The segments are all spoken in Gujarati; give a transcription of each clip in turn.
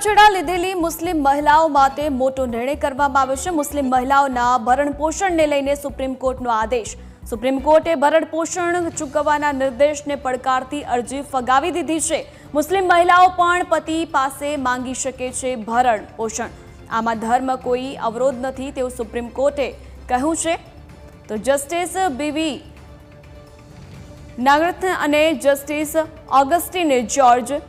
છૂટાછેડા લીધેલી મુસ્લિમ મહિલાઓ માટે મોટો નિર્ણય કરવામાં આવ્યો છે। મુસ્લિમ મહિલાઓના ભરણપોષણને લઈને સુપ્રીમ કોર્ટનો આદેશ। સુપ્રીમ કોર્ટે ભરણપોષણ ચૂકવવાના નિર્દેશને પડકારતી અરજી ફગાવી દીધી છે। મુસ્લિમ મહિલાઓ પણ પતિ પાસે માંગી શકે છે ભરણપોષણ। આમાં ધર્મ કોઈ અવરોધ નથી તેવું સુપ્રીમ કોર્ટે કહ્યું છે। તો જસ્ટિસ બીવી નાગરથ અને જસ્ટિસ ઓગસ્ટીન જ્યોર્જ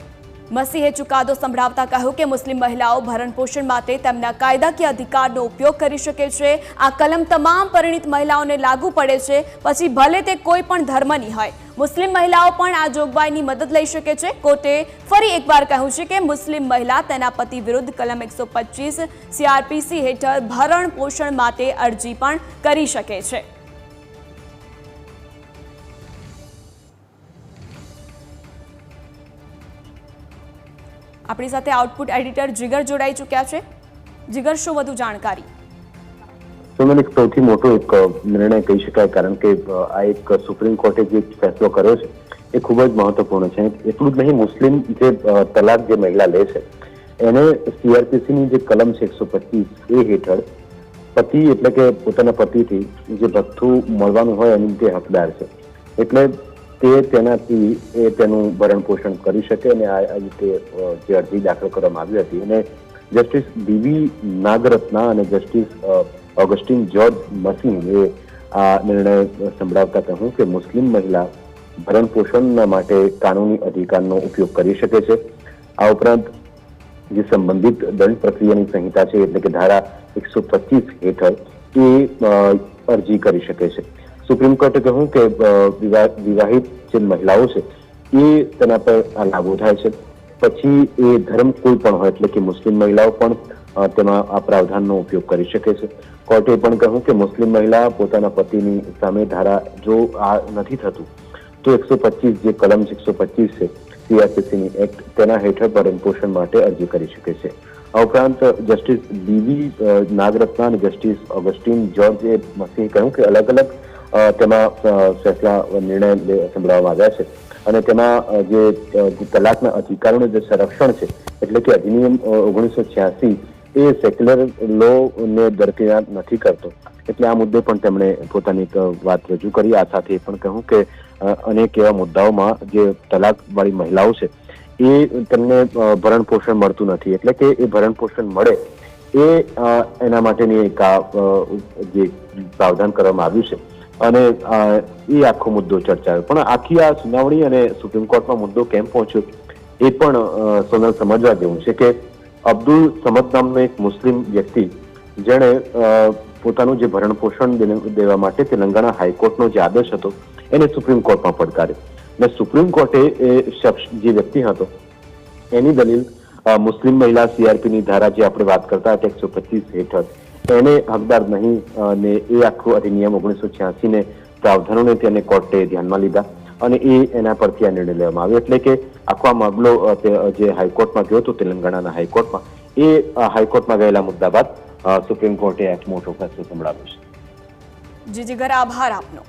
મસીહે ચુકાદો સંભળાવતા કહ્યું કે મુસ્લિમ મહિલાઓ ભરણપોષણ માટે તેમના કાયદાકીય અધિકારનો ઉપયોગ કરી શકે છે। આ કલમ તમામ પરિણીત મહિલાઓને લાગુ પડે છે, પછી ભલે તે કોઈ પણ ધર્મની હોય। મુસ્લિમ મહિલાઓ પણ આ જોગવાઈની મદદ લઈ શકે છે। કોર્ટે ફરી એકવાર કહ્યું છે કે મુસ્લિમ મહિલા તેના પતિ વિરુદ્ધ કલમ 125 CRPC હેઠળ ભરણપોષણ માટે અરજી પણ કરી શકે છે। આપણી સાથે આઉટપુટ એડિટર જીગર જોડાઈ ચૂક્યા છે। જીગર, શું વધુ જાણકારી? મને સૌથી મોટો એક નિર્ણય કહી શકાય, કારણ કે આ એક સુપ્રીમ કોર્ટે જે ફેસલો કર્યો છે એ ખૂબ જ મહત્વપૂર્ણ છે। એટલું જ નહીં, મુસ્લિમ જે તલાક જે મહિલા લે છે એને CRPCની જે કલમ છે 125 એ હેઠળ પતિ એટલે કે પોતાના પતિથી જે ભથ્થું મળવાનું હોય એની તે હકદાર છે, એટલે તે તેનાથી એ તેનું ભરણપોષણ કરી શકે। અને આ રીતે જે અરજી દાખલ કરવામાં આવી હતી અને જસ્ટિસ બીવી નાગરત્ના અને જસ્ટિસ ઓગસ્ટીન જ્યોર્જ મસીહે આ નિર્ણય સંભળાવતા કહ્યું કે મુસ્લિમ મહિલા ભરણપોષણના માટે કાનૂની અધિકારનો ઉપયોગ કરી શકે છે। આ ઉપરાંત જે સંબંધિત દંડ પ્રક્રિયાની સંહિતા છે એટલે કે ધારા 125 હેઠળ એ અરજી કરી શકે છે। સુપ્રીમ કોર્ટે કહ્યું કે વિવાહિત જે મહિલાઓ છે એ તેના પર લાગુ થાય છે, પછી એ ધર્મ કોઈ પણ હોય, એટલે કે મુસ્લિમ મહિલાઓ પણ તેમાં આ પ્રાવધાનનો ઉપયોગ કરી શકે છે। કોર્ટે પણ કહ્યું કે મુસ્લિમ મહિલા પોતાના પતિની સામે ધારા જો આ નથી થતું તો 125 જે કલમ 125 છે CRPCની એક્ટ તેના હેઠળ ભરણપોષણ માટે અરજી કરી શકે છે। આ ઉપરાંત જસ્ટિસ બીવી નાગરત્ના અને જસ્ટિસ ઓગસ્ટીન જ્યોર્જે મસીહે કહ્યું કે અલગ અલગ તેમાં ફેસલા નિર્ણય સંભળાવવામાં આવ્યા છે અને તેમાં જે તલાકના અધિકારોનું જે સંરક્ષણ છે એટલે કે અધિનિયમ 1986 એ સેક્યુલર લો ને દરકિનાર નથી કરતો, એટલે આ મુદ્દે પણ તેમણે પોતાની વાત રજૂ કરી। આ સાથે પણ કહ્યું કે અનેક એવા મુદ્દાઓમાં જે તલાકવાળી મહિલાઓ છે એ તેમને ભરણપોષણ મળતું નથી, એટલે કે એ ભરણપોષણ મળે એ એના માટેની એક જે પ્રાવધાન કરવામાં આવ્યું છે અને એ આખો મુદ્દો ચર્ચાયો। પણ આખી આ સુનાવણી અને સુપ્રીમ કોર્ટમાં મુદ્દો કેમ પહોંચ્યો એ પણ સોનલ સમજવા જેવું છે કે અબ્દુલ સમદ નામનો એક મુસ્લિમ વ્યક્તિ જેણે પોતાનું જે ભરણપોષણ દેવા માટે તેલંગાણા હાઈકોર્ટનો જે આદેશ હતો એને સુપ્રીમ કોર્ટમાં પડકાર્યો અને સુપ્રીમ કોર્ટે એ શખ્સ જે વ્યક્તિ હતો એની દલીલ મુસ્લિમ મહિલા CRPની ધારા જે આપણે વાત કરતા હતા 125 હેઠળ એને હકદાર નહીં ને એ આખું અધિનિયમ 1986 ને પ્રાવધાનોને તેને કોર્ટે ધ્યાનમાં લીધા અને એના પરથી આ નિર્ણય લેવામાં આવ્યો। એટલે કે આખો આ મામલો જે હાઈકોર્ટમાં ગયો હતો તેલંગાણાના હાઈકોર્ટમાં, એ હાઈકોર્ટમાં ગયેલા મુદ્દા બાદ સુપ્રીમ કોર્ટે એક મોટો ફેસલો સંભળાવ્યો છે। જી જીગર, આભાર આપનો।